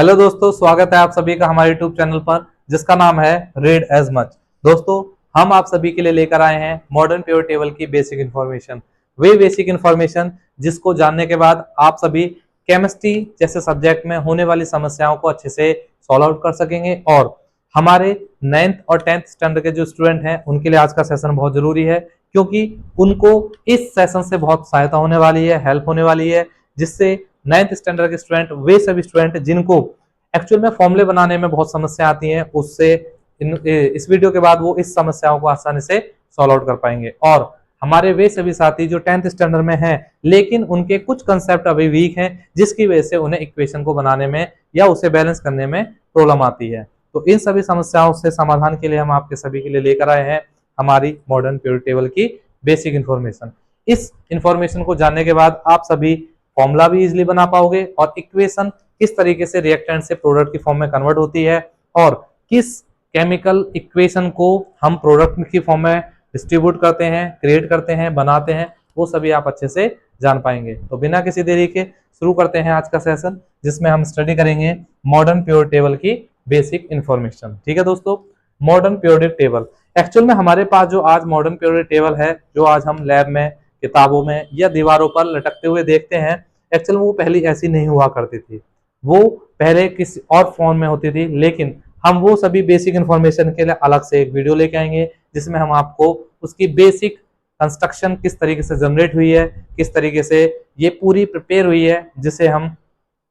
Hello दोस्तों, स्वागत है आप सभी का हमारे यूट्यूब चैनल पर जिसका नाम है रीड एज मच। दोस्तों, हम आप सभी के लिए लेकर आए हैं मॉडर्न पिवट टेबल की बेसिक इन्फॉर्मेशन। वे बेसिक इन्फॉर्मेशन जिसको जानने के बाद आप सभी केमिस्ट्री जैसे सब्जेक्ट में होने वाली समस्याओं को अच्छे से सॉल्व आउट कर सकेंगे। और हमारे 9th और 10th स्टैंडर्ड के जो स्टूडेंट हैं उनके लिए आज का सेशन बहुत जरूरी है, क्योंकि उनको इस सेशन से बहुत सहायता होने वाली है, हेल्प होने वाली है, जिससे 9th स्टैंडर्ड के स्टूडेंट, वे सभी स्टूडेंट जिनको एक्चुअल में फॉर्मूले बनाने में बहुत समस्या आती है, उससे इस वीडियो के बाद वो इस समस्याओं को आसानी से सॉल्व आउट कर पाएंगे। और हमारे वे सभी साथी जो 10th स्टैंडर्ड में हैं लेकिन उनके कुछ कंसेप्ट अभी वीक हैं, जिसकी वजह से उन्हें इक्वेशन को बनाने में या उसे बैलेंस करने में प्रॉब्लम आती है, तो इन सभी समस्याओं से समाधान के लिए हम आपके सभी के लिए लेकर आए हैं हमारी मॉडर्न पिवट टेबल की बेसिक इन्फॉर्मेशन। इस इन्फॉर्मेशन को जानने के बाद आप सभी फॉर्मूला भी इजीली बना पाओगे और इक्वेशन किस तरीके से रिएक्टेंट से प्रोडक्ट की फॉर्म में कन्वर्ट होती है और किस केमिकल इक्वेशन को हम प्रोडक्ट की फॉर्म में डिस्ट्रीब्यूट करते हैं, क्रिएट करते हैं, बनाते हैं, वो सभी आप अच्छे से जान पाएंगे। तो बिना किसी देरी के शुरू करते हैं आज का सेशन, जिसमें हम स्टडी करेंगे मॉडर्न पिवट टेबल की बेसिक इन्फॉर्मेशन। ठीक है दोस्तों, मॉडर्न पिवट टेबल एक्चुअल में हमारे पास जो आज मॉडर्न पिवट टेबल है, जो आज हम लैब में, किताबों में या दीवारों पर लटकते हुए देखते हैं, एक्चुअल में वो पहले ऐसी नहीं हुआ करती थी। वो पहले किसी और फॉर्म में होती थी, लेकिन हम वो सभी बेसिक इन्फॉर्मेशन के लिए अलग से एक वीडियो लेके आएंगे, जिसमें हम आपको उसकी बेसिक कंस्ट्रक्शन किस तरीके से जनरेट हुई है, किस तरीके से ये पूरी प्रिपेयर हुई है, जिसे हम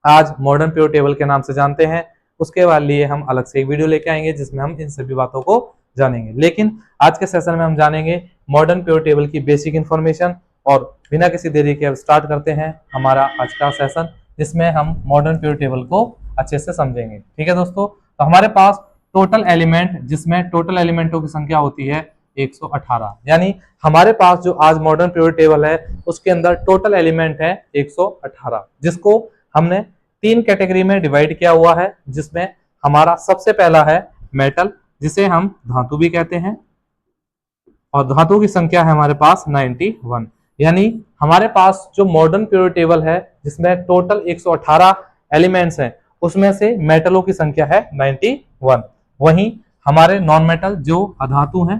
आज मॉडर्न पिवट टेबल के नाम से जानते हैं, उसके बाद लिए हम अलग से एक वीडियो लेके आएंगे जिसमें हम इन सभी बातों को जानेंगे। लेकिन आज के सेशन में हम जानेंगे मॉडर्न पिवट टेबल की बेसिक इन्फॉर्मेशन। और बिना किसी देरी के अब स्टार्ट करते हैं हमारा आज का सेशन, जिसमें हम मॉडर्न पिवट टेबल को अच्छे से समझेंगे। ठीक है दोस्तों, तो हमारे पास टोटल एलिमेंट, जिसमें टोटल एलिमेंटों की संख्या होती है 118, यानी हमारे पास जो आज मॉडर्न पिवट टेबल है उसके अंदर टोटल एलिमेंट है 118, जिसको हमने 3 कैटेगरी में डिवाइड किया हुआ है, जिसमें हमारा सबसे पहला है मेटल, जिसे हम धातु भी कहते हैं, और धातु की संख्या है हमारे पास 91। यानी हमारे पास जो मॉडर्न पिवट टेबल है जिसमें टोटल 118 एलिमेंट्स हैं, उसमें से मेटलों की संख्या है 91। वहीं हमारे नॉन मेटल जो अधातु हैं,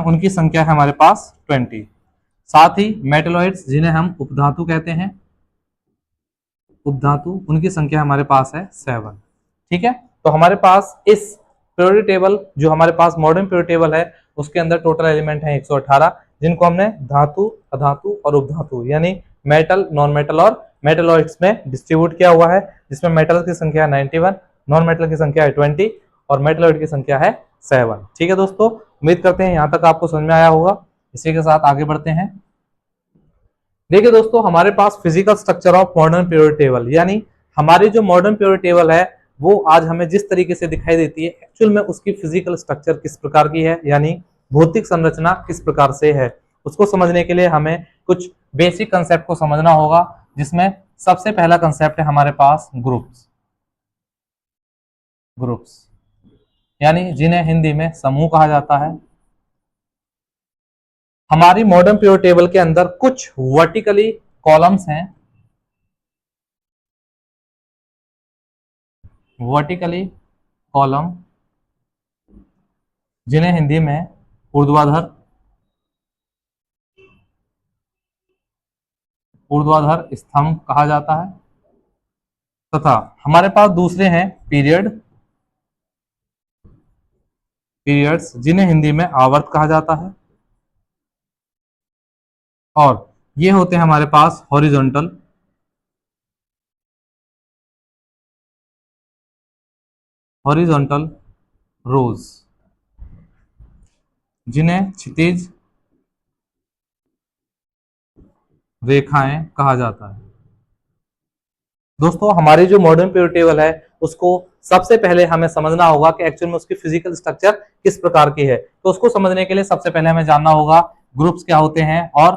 उनकी संख्या है हमारे पास 20। साथ ही मेटलॉइड्स, जिन्हें हम उपधातु कहते हैं, उनकी संख्या हमारे पास है 7। ठीक है, तो हमारे पास इस पिरियोडिक टेबल, जो हमारे पास मॉडर्न पिरियोडिक टेबल है, उसके अंदर टोटल एलिमेंट है 118, जिनको हमने धातु, अधातु और उपधातु यानी मेटल, नॉन मेटल और मेटलॉइड्स में डिस्ट्रीब्यूट किया हुआ है, जिसमें मेटल की संख्या है 91, नॉन मेटल की संख्या है 20 और मेटलॉइड की संख्या है 7। ठीक है दोस्तों, उम्मीद करते हैं यहाँ तक आपको समझ में आया होगा। इसी के साथ आगे बढ़ते हैं। देखिए दोस्तों, हमारे पास physical structure of modern periodic table, यानी हमारी जो मॉडर्न पिरियोडिक टेबल है वो आज हमें जिस तरीके से दिखाई देती है, एक्चुअल में उसकी फिजिकल स्ट्रक्चर किस प्रकार की है, यानी भौतिक संरचना किस प्रकार से है, उसको समझने के लिए हमें कुछ बेसिक कंसेप्ट को समझना होगा, जिसमें सबसे पहला कंसेप्ट है हमारे पास ग्रुप्स, यानी जिन्हें हिंदी में समूह कहा जाता है। हमारी मॉडर्न पिरियोडिक टेबल के अंदर कुछ वर्टिकली कॉलम्स हैं, जिन्हें हिंदी में ऊर्ध्वाधर स्तंभ कहा जाता है, तथा हमारे पास दूसरे हैं पीरियड्स, जिन्हें हिंदी में आवर्त कहा जाता है, और ये होते हैं हमारे पास हॉरिजॉन्टल रोज, जिन्हें क्षितिज रेखाएं कहा जाता है। दोस्तों, हमारी जो मॉडर्न पिरियोडिक टेबल है उसको सबसे पहले हमें समझना होगा कि एक्चुअल में उसकी फिजिकल स्ट्रक्चर किस प्रकार की है। तो उसको समझने के लिए सबसे पहले हमें जानना होगा ग्रुप्स क्या होते हैं और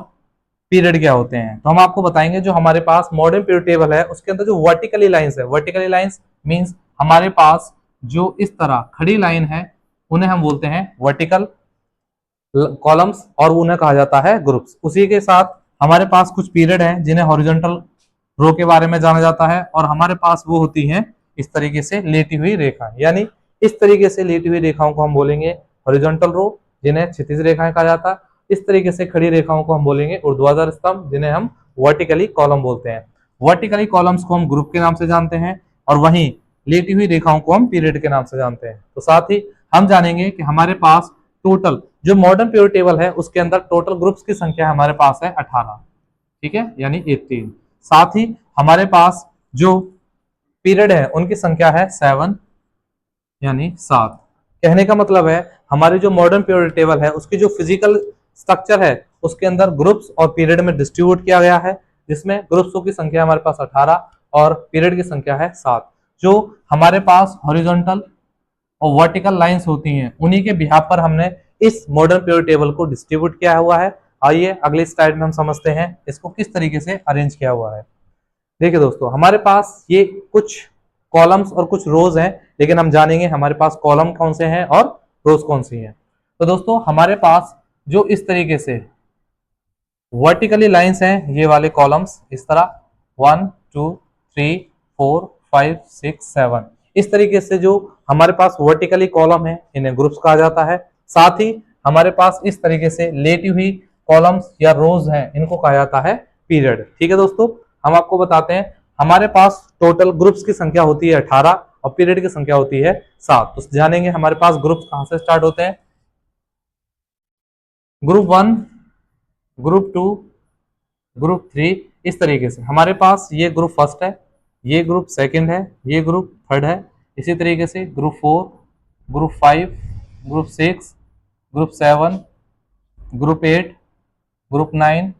पीरियड क्या होते हैं। तो हम आपको बताएंगे, जो हमारे पास मॉडर्न पिरियोडिक टेबल है उसके अंदर जो वर्टिकली लाइंस है, वर्टिकली लाइंस मींस हमारे पास जो इस तरह खड़ी लाइन है, उन्हें हम बोलते हैं वर्टिकल कॉलम्स और उन्हें कहा जाता है ग्रुप्स। उसी के साथ हमारे पास कुछ पीरियड हैं जिन्हें हॉरिजॉन्टल रो के बारे में जाना जाता है, और हमारे पास वो होती हैं इस तरीके से लेटी हुई रेखा, यानी इस तरीके से लेटी हुई रेखाओं को हम बोलेंगे हॉरिजॉन्टल रो, जिन्हें क्षैतिज रेखाएं कहा जाता है। इस तरीके से खड़ी रेखाओं को हम बोलेंगे ऊर्ध्वाधर स्तंभ, जिन्हें हम वर्टिकली कॉलम बोलते हैं। वर्टिकली कॉलम्स को हम ग्रुप के नाम से जानते हैं, और वहीं लेटी हुई रेखाओं को हम पीरियड के नाम से जानते हैं। तो साथ ही हम जानेंगे कि हमारे पास टोटल जो मॉडर्न पीरियड टेबल है उसके अंदर टोटल ग्रुप्स की संख्या हमारे पास है 18, ठीक है, यानी 18। साथ ही हमारे पास जो पीरियड है उनकी संख्या है 7, यानी 7। कहने का मतलब है हमारे जो मॉडर्न पीरियड टेबल है उसकी जो फिजिकल स्ट्रक्चर है उसके अंदर ग्रुप्स और पीरियड में डिस्ट्रीब्यूट किया गया है, जिसमें ग्रुप्सों की संख्या हमारे पास 18 और पीरियड की संख्या है 7। जो हमारे पास हॉरिजॉन्टल और वर्टिकल लाइंस होती हैं उन्हीं के बिहाफ पर हमने इस मॉडर्न पीरियड टेबल को डिस्ट्रीब्यूट किया हुआ है। आइए अगले स्लाइड में हम समझते हैं इसको किस तरीके से अरेंज किया हुआ है। देखिए दोस्तों, हमारे पास ये कुछ कॉलम्स और कुछ रोज हैं, लेकिन हम जानेंगे हमारे पास कॉलम कौन से हैं और रोज कौन सी हैं। तो दोस्तों, हमारे पास जो इस तरीके से वर्टिकली लाइंस हैं, ये वाले कॉलम्स इस तरह 1 2 3 4 5 6 7, इस तरीके से जो हमारे पास वर्टिकली कॉलम है इन्हें ग्रुप्स कहा जाता है। साथ ही हमारे पास इस तरीके से लेटी हुई कॉलम्स या रोज हैं, इनको कहा जाता है पीरियड। ठीक है दोस्तों, हम आपको बताते हैं हमारे पास टोटल ग्रुप्स की संख्या होती है 18 और पीरियड की संख्या होती है 7। तो जानेंगे हमारे पास ग्रुप्स कहां से स्टार्ट होते हैं। ग्रुप 1, ग्रुप 2, ग्रुप 3, इस तरीके से हमारे पास ये ग्रुप फर्स्ट है, ये ग्रुप सेकंड है, ये ग्रुप थर्ड है। इसी तरीके से group 4, group 5, group 6, group 7, group 8, group 9,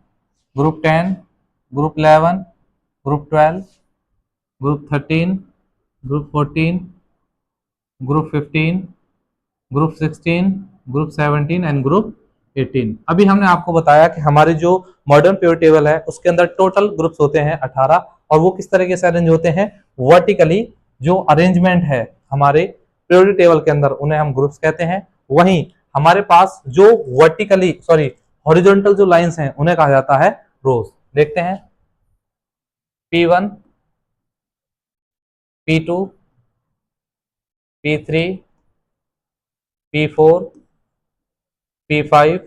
group 10, group 11, group 12, group 13, group 14, group 15, group 16, group 17 and group 18। अभी हमने आपको बताया कि हमारे जो मॉडर्न पीरियड टेबल है उसके अंदर टोटल ग्रुप्स होते हैं 18, और वो किस तरीके से अरेंज होते हैं वर्टिकली। जो अरेंजमेंट है हमारे पीरियड टेबल के अंदर उन्हें हम ग्रुप्स कहते हैं। वहीं हमारे पास जो हॉरिजॉन्टल जो लाइंस हैं उन्हें कहा जाता है रोज। देखते हैं P1, P2, P3, P4, P5,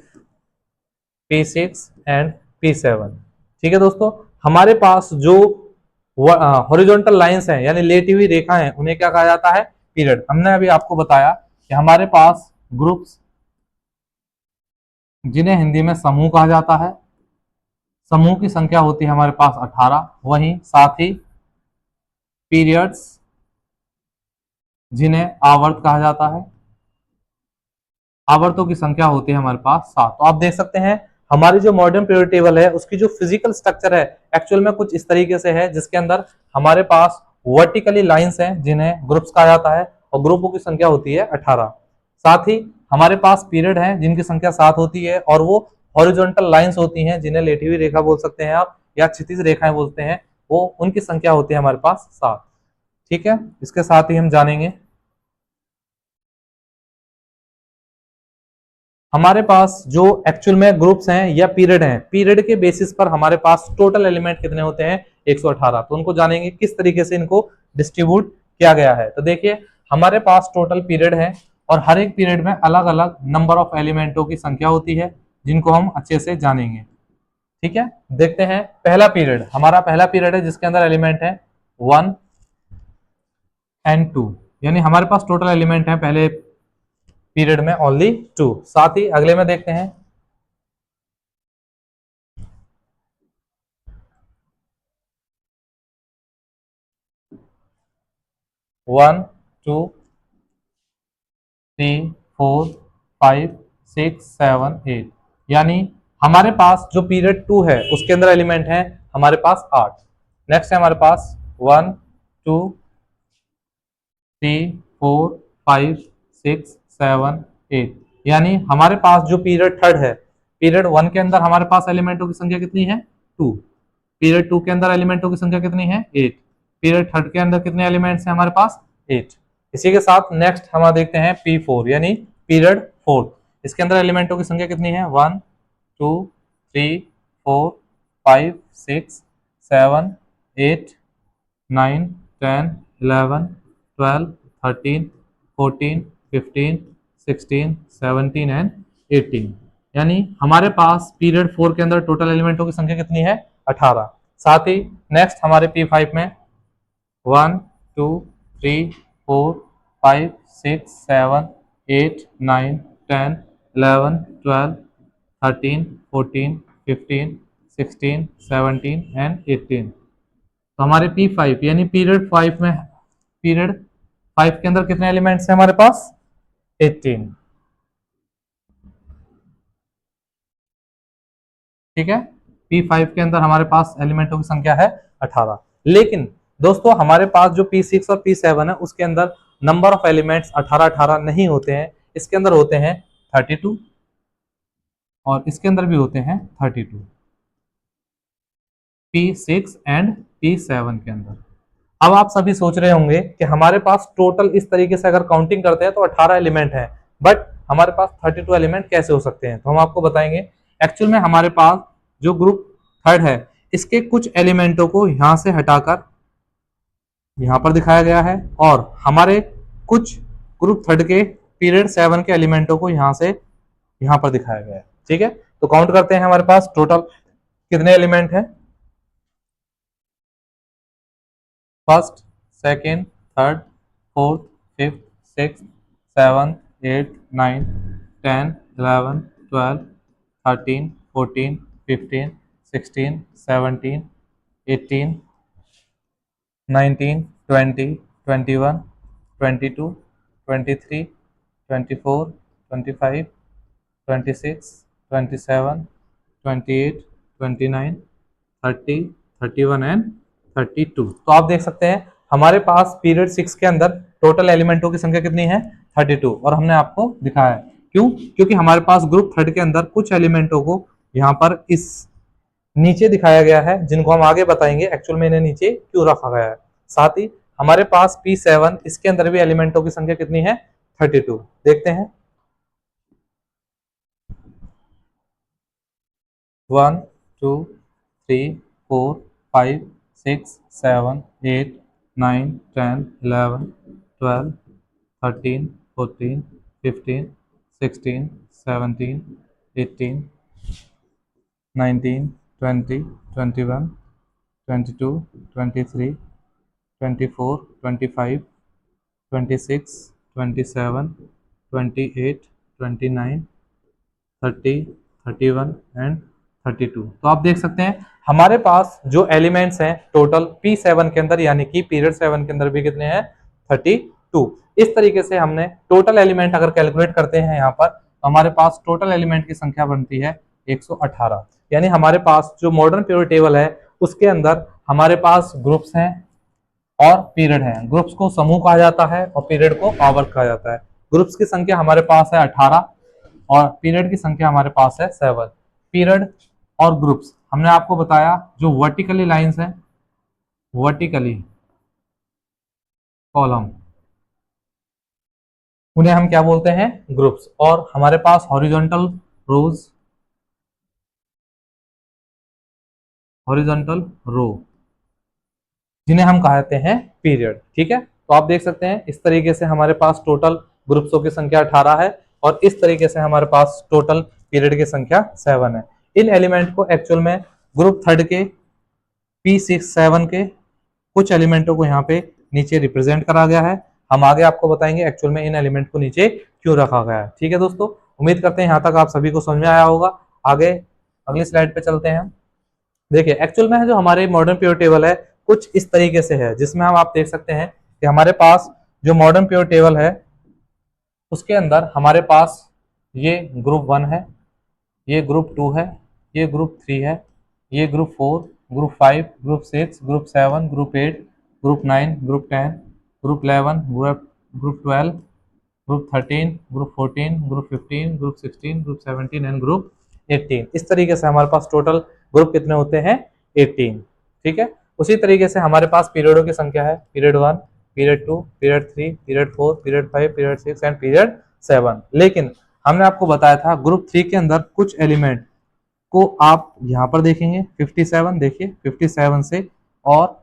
P6 and P7। ठीक है दोस्तों, हमारे पास जो हॉरिजॉन्टल लाइंस हैं यानी लेटी हुई रेखा हैं उन्हें क्या कहा जाता है पीरियड। हमने अभी आपको बताया कि हमारे पास ग्रुप्स जिन्हें हिंदी में समूह कहा जाता है, समूह की संख्या होती है हमारे पास 18। वहीं साथ ही पीरियड्स जिन्हें आवर्त कहा जाता है, आवर्तों की संख्या होती है हमारे पास 7। तो आप देख सकते हैं हमारी जो मॉडर्न पीरियड टेबल है उसकी जो फिजिकल स्ट्रक्चर है एक्चुअल में कुछ इस तरीके से है, जिसके अंदर हमारे पास वर्टिकली लाइंस हैं जिन्हें ग्रुप्स कहा जाता है और ग्रुपों की संख्या होती है 18। साथ ही हमारे पास पीरियड है जिनकी संख्या 7 होती है, और वो हॉरिजॉन्टल लाइंस होती हैं जिन्हें लेटी हुई रेखा बोल सकते हैं आप, या क्षैतिज रेखाएं बोलते हैं, वो उनकी संख्या होती है हमारे पास 7। ठीक है, इसके साथ ही हम जानेंगे हमारे पास जो एक्चुअल में ग्रुप्स हैं या पीरियड हैं, पीरियड के बेसिस पर हमारे पास टोटल एलिमेंट कितने होते हैं 118। तो उनको जानेंगे किस तरीके से इनको डिस्ट्रीब्यूट किया गया है। तो देखिए हमारे पास टोटल पीरियड है और हर एक पीरियड में अलग अलग नंबर ऑफ एलिमेंटों की संख्या होती है, जिनको हम अच्छे से जानेंगे। ठीक है, देखते हैं पहला पीरियड। हमारा पहला पीरियड है जिसके अंदर एलिमेंट है 1 एंड 2, यानी हमारे पास टोटल एलिमेंट है पहले पीरियड में ओनली 2। साथ ही अगले में देखते हैं 1 2 3 4 5 6 7 8, यानी हमारे पास जो पीरियड 2 है उसके अंदर एलिमेंट है हमारे पास 8। नेक्स्ट है हमारे पास 1 2 3 4 5 6 7 8, यानी हमारे पास जो पीरियड थर्ड है, पीरियड 1 के अंदर हमारे पास एलिमेंटों की संख्या कितनी है 2, पीरियड 2 के अंदर एलिमेंटों की संख्या कितनी है 8, पीरियड थर्ड के अंदर कितने एलिमेंट्स हैं हमारे पास 8। इसी के साथ नेक्स्ट हम देखते हैं P4 यानी पीरियड 4। इसके अंदर एलिमेंटों की संख्या कितनी है? 1 2 3 4 5 6 7 8 9 10 11 12 13 14 15 16 17 एंड 18। यानी हमारे पास पीरियड 4 के अंदर टोटल एलिमेंटों की संख्या कितनी है? 18। साथ ही नेक्स्ट हमारे P5 में 1 2 3 4 5 6 7 8 9 10 11 12 13 14 15 16 17 एंड 18। तो हमारे P5 यानी पीरियड 5 में, पीरियड 5 के अंदर कितने एलिमेंट्स हैं हमारे पास? 18। ठीक है, P5 के अंदर हमारे पास एलिमेंटों की संख्या है 18। लेकिन दोस्तों हमारे पास जो P6 और P7 है उसके अंदर नंबर ऑफ एलिमेंट्स 18 नहीं होते हैं। इसके अंदर होते हैं 32 और इसके अंदर भी होते हैं 32, P6 एंड P7 के अंदर। अब आप सभी सोच रहे होंगे कि हमारे पास टोटल इस तरीके से अगर काउंटिंग करते हैं तो 18 एलिमेंट हैं, बट हमारे पास 32 एलिमेंट कैसे हो सकते हैं? तो हम आपको बताएंगे। एक्चुअल में हमारे पास जो ग्रुप थर्ड है इसके कुछ एलिमेंटों को यहां से हटाकर यहां पर दिखाया गया है और हमारे कुछ ग्रुप थर्ड के पीरियड 7 के एलिमेंटों को यहां से यहां पर दिखाया गया है। ठीक है, तो काउंट करते हैं हमारे पास टोटल कितने एलिमेंट हैं। First, second, third, fourth, fifth, six, seven, eight, nine, 10, 11, 12, 13, 14, 15, 16, 17, 18, 19, 20, 21, 22, 23, 24, 25, 26, 27, 28, 29, 30, 31 and 32। तो आप देख सकते हैं हमारे पास पीरियड 6 के अंदर टोटल एलिमेंटों की संख्या कितनी है? 32। और हमने आपको दिखाया है क्यों? क्योंकि हमारे पास ग्रुप थर्ड के अंदर कुछ एलिमेंटों को यहाँ पर इस नीचे दिखाया गया है, जिनको हम आगे बताएंगे एक्चुअल में इन्हें नीचे क्यों रखा गया है। साथ ही हमारे पास P7 इसके अंदर भी एलिमेंटों की संख्या कितनी है? 32। देखते हैं 1 2 3 4 5 6 7 8 9 10 11 12 13 14 15 16 17 18 19 20 21 22 23 24 25 26 27 28 29 30 31 एंड 32। तो आप देख सकते हैं हमारे पास जो एलिमेंट्स हैं टोटल P7 के अंदर यानी कि पीरियड 7 के अंदर भी कितने हैं? 32। इस तरीके से हमने टोटल एलिमेंट अगर कैलकुलेट करते हैं यहाँ पर तो हमारे पास टोटल एलिमेंट की संख्या बनती है 118। यानी हमारे पास जो मॉडर्न पीरियड टेबल है उसके अंदर हमारे पास ग्रुप्स हैं और पीरियड है। ग्रुप्स को समूह कहा जाता है और पीरियड को आवर्त कहा जाता है। ग्रुप्स की संख्या हमारे पास है 18 और पीरियड की संख्या हमारे पास है 7। पीरियड और ग्रुप्स हमने आपको बताया जो वर्टिकली लाइंस हैं, वर्टिकली कॉलम, उन्हें हम क्या बोलते हैं? ग्रुप्स। और हमारे पास हॉरिजॉन्टल रोज, हॉरिजॉन्टल रो, जिन्हें हम कहते हैं पीरियड। ठीक है, तो आप देख सकते हैं इस तरीके से हमारे पास टोटल ग्रुप्सों की संख्या 18 है और इस तरीके से हमारे पास टोटल पीरियड की संख्या 7 है। इन एलिमेंट को एक्चुअल में ग्रुप थर्ड के P6 7 के कुछ एलिमेंटों को यहाँ पे नीचे रिप्रेजेंट करा गया है। हम आगे आपको बताएंगे एक्चुअल में इन एलिमेंट को नीचे क्यों रखा गया है। ठीक है दोस्तों, उम्मीद करते हैं यहाँ तक आप सभी को समझ में आया होगा। आगे अगली स्लाइड पे चलते हैं। देखिए एक्चुअल में जो हमारे मॉडर्न पीरियड टेबल है कुछ इस तरीके से है, जिसमें हम आप देख सकते हैं कि हमारे पास जो मॉडर्न पीरियड टेबल है उसके अंदर हमारे पास ये ग्रुप 1 है, ये ग्रुप 2 है, ये ग्रुप 3 है, ये group 4, group 5, group 6, group 7, group 8, group 9, group 10, group 11, group 12, group 13, group 14, group 15, group 16, group 17 and group 18। इस तरीके से हमारे पास टोटल ग्रुप कितने होते हैं? 18। ठीक है, उसी तरीके से हमारे पास पीरियडों की संख्या है। Period 1, period 2, period 3, period 4, period 5, period 6 and period 7। लेकिन हमने आपको बताया था ग्रुप 3 के अंदर कुछ एलिमेंट को आप यहाँ पर देखेंगे 57, देखिए 57 से और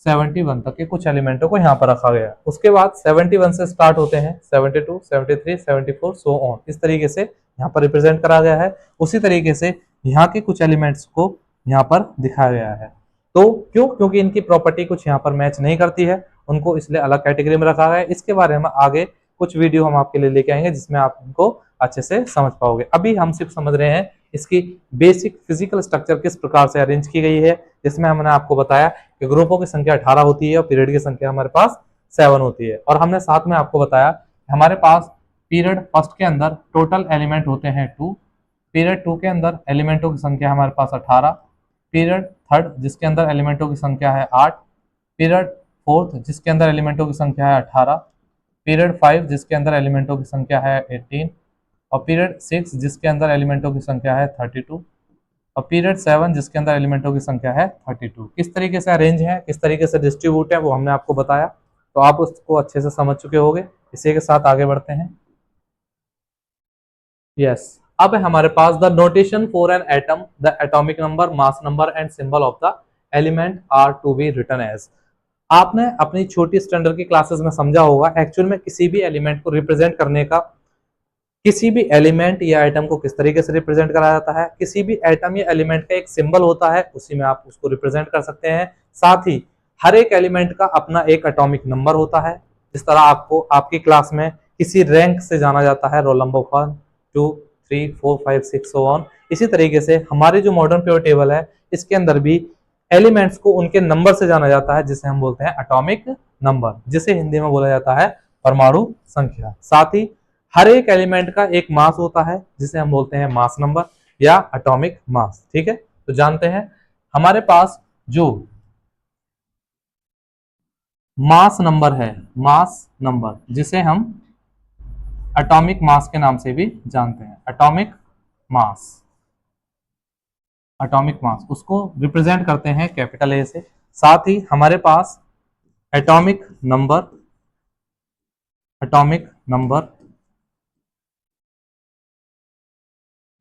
71 तक के कुछ एलिमेंटों को यहाँ पर रखा गया। उसके बाद 71 से स्टार्ट होते हैं 72, 73, 74 सो ऑन, इस तरीके से यहाँ पर रिप्रेजेंट करा गया है। उसी तरीके से यहाँ के कुछ एलिमेंट्स को यहाँ पर दिखाया गया है। तो क्यों? क्योंकि इनकी प्रॉपर्टी कुछ यहाँ पर मैच नहीं करती है, उनको इसलिए अलग कैटेगरी में रखा गया है। इसके बारे में आगे कुछ वीडियो हम आपके लिए लेके आएंगे जिसमें आप इनको अच्छे से समझ पाओगे। अभी हम सिर्फ समझ रहे हैं इसकी बेसिक फिजिकल स्ट्रक्चर किस प्रकार से अरेंज की गई है, जिसमें हमने आपको बताया कि ग्रुपों की संख्या 18 होती है और पीरियड की संख्या हमारे पास 7 होती है। और हमने साथ में आपको बताया हमारे पास पीरियड फर्स्ट के अंदर टोटल एलिमेंट होते हैं 2, पीरियड 2 के अंदर एलिमेंटों की संख्या हमारे पास 18, पीरियड थर्ड जिसके अंदर एलिमेंटों की संख्या है 8, पीरियड फोर्थ जिसके अंदर एलिमेंटों की संख्या है 18, पीरियड 5 जिसके अंदर एलिमेंटों की संख्या है 18, और पीरियड 6 जिसके अंदर एलिमेंटों की संख्या है 32, और पीरियड 7 जिसके अंदर एलिमेंटों की संख्या है 32। किस तरीके से अरेंज है, किस तरीके से डिस्ट्रीब्यूट है, वो हमने आपको बताया, तो आप उसको अच्छे से समझ चुके होंगे। इसी के साथ आगे बढ़ते हैं। यस, अब है हमारे पास the notation for an atom, the atomic number, mass number and symbol of the element are to be written as. आपने अपनी छोटी स्टैंडर्ड की क्लासेस में समझा होगा एक्चुअल में किसी भी एलिमेंट को रिप्रेजेंट करने का, किसी भी एलिमेंट या आइटम को किस तरीके से रिप्रेजेंट करा जाता है। किसी भी एटम या एलिमेंट का एक सिंबल होता है, उसी में आप उसको रिप्रेजेंट कर सकते हैं। साथ ही हर एक एलिमेंट का अपना एक एटॉमिक नंबर होता है। जिस तरह आपको आपकी क्लास में किसी रैंक से जाना जाता है, रोल नंबर 1, 2, 3, 4, 5, 6 सो ऑन, इसी तरीके से हमारी जो मॉडर्न प्योर टेबल है इसके अंदर भी एलिमेंट्स को उनके नंबर से जाना जाता है, जिसे हम बोलते हैं एटॉमिक नंबर, जिसे हिंदी में बोला जाता है परमाणु संख्या। साथ ही हर एक एलिमेंट का एक मास होता है जिसे हम बोलते हैं मास नंबर या एटॉमिक मास। ठीक है, तो जानते हैं हमारे पास जो मास नंबर है, मास नंबर जिसे हम एटॉमिक मास के नाम से भी जानते हैं, एटॉमिक मास, एटॉमिक मास उसको रिप्रेजेंट करते हैं कैपिटल ए से। साथ ही हमारे पास एटॉमिक नंबर, एटॉमिक नंबर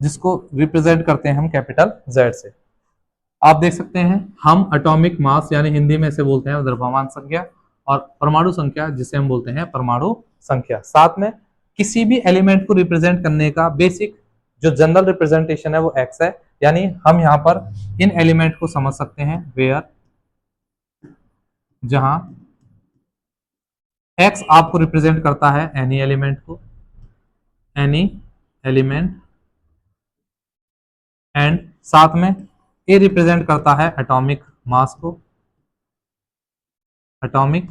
जिसको रिप्रेजेंट करते हैं हम कैपिटल Z से। आप देख सकते हैं हम एटॉमिक मास यानी हिंदी में इसे बोलते हैं द्रव्यमान संख्या, और परमाणु संख्या जिसे हम बोलते हैं परमाणु संख्या। साथ में किसी भी एलिमेंट को रिप्रेजेंट करने का बेसिक जो जनरल रिप्रेजेंटेशन है वो x है, यानी हम यहाँ पर इन एलिमेंट को समझ सकते हैं वेयर, जहां x आपको रिप्रेजेंट करता है एनी एलिमेंट को, एनी एलिमेंट, एंड साथ में ए रिप्रेजेंट करता है एटॉमिक मास को, एटॉमिक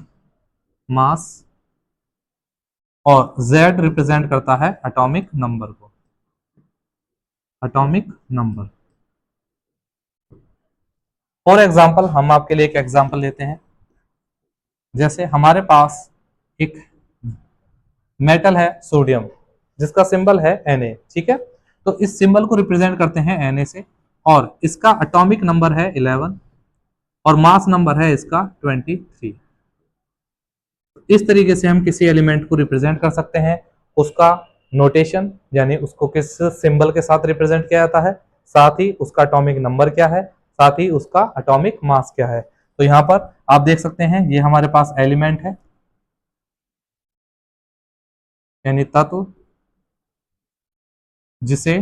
मास, और Z रिप्रेजेंट करता है एटॉमिक नंबर को, एटॉमिक नंबर। फॉर एग्जांपल हम आपके लिए एक एग्जांपल लेते हैं। जैसे हमारे पास एक मेटल है सोडियम जिसका सिंबल है Na, ठीक है, तो इस सिंबल को रिप्रेजेंट करते हैं Na से, और इसका एटॉमिक नंबर है 11 और मास नंबर है इसका 23। इस तरीके से हम किसी एलिमेंट को रिप्रेजेंट कर सकते हैं। उसका नोटेशन यानी उसको किस सिंबल के साथ रिप्रेजेंट किया जाता है, साथ ही उसका एटॉमिक नंबर क्या है, साथ ही उसका एटॉमिक मास क्या है। तो यहाँ पर आप देख सकते हैं ये हमारे पास एलिमेंट है यानी तत्व जिसे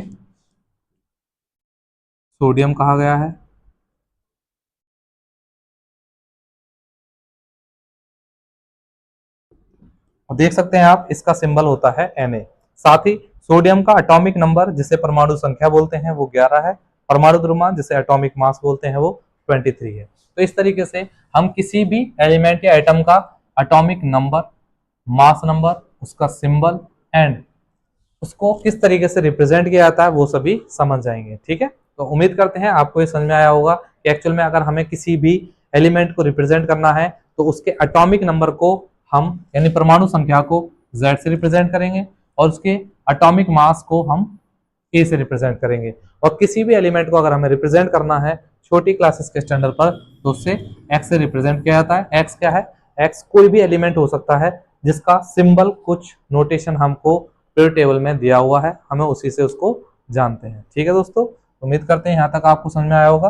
सोडियम कहा गया है। देख सकते हैं आप इसका सिंबल होता है Na। साथ ही सोडियम का एटॉमिक नंबर जिसे परमाणु संख्या बोलते हैं वो 11 है, परमाणु द्रव्यमान जिसे एटॉमिक मास बोलते हैं वो 23 है। तो इस तरीके से हम किसी भी एलिमेंट या एटम का एटॉमिक नंबर, मास नंबर, उसका सिंबल एंड उसको किस तरीके से रिप्रेजेंट किया जाता है वो सभी समझ जाएंगे। ठीक है, तो उम्मीद करते हैं आपको ये समझ में आया होगा कि एक्चुअल में अगर हमें किसी भी एलिमेंट को रिप्रेजेंट करना है तो उसके एटॉमिक नंबर को हम यानी परमाणु संख्या को Z से रिप्रेजेंट करेंगे और उसके एटॉमिक मास को हम A से रिप्रेजेंट करेंगे। और किसी भी एलिमेंट को अगर हमें रिप्रेजेंट करना है छोटी क्लासेस के स्टैंडर्ड पर तो उससे X से रिप्रेजेंट किया जाता है। X क्या है? एक्स कोई भी एलिमेंट हो सकता है जिसका सिंबल कुछ नोटेशन हमको पीरियड टेबल में दिया हुआ है, हमें उसी से उसको जानते हैं। ठीक है दोस्तों, उम्मीद करते हैं यहाँ तक आपको समझ में आया होगा।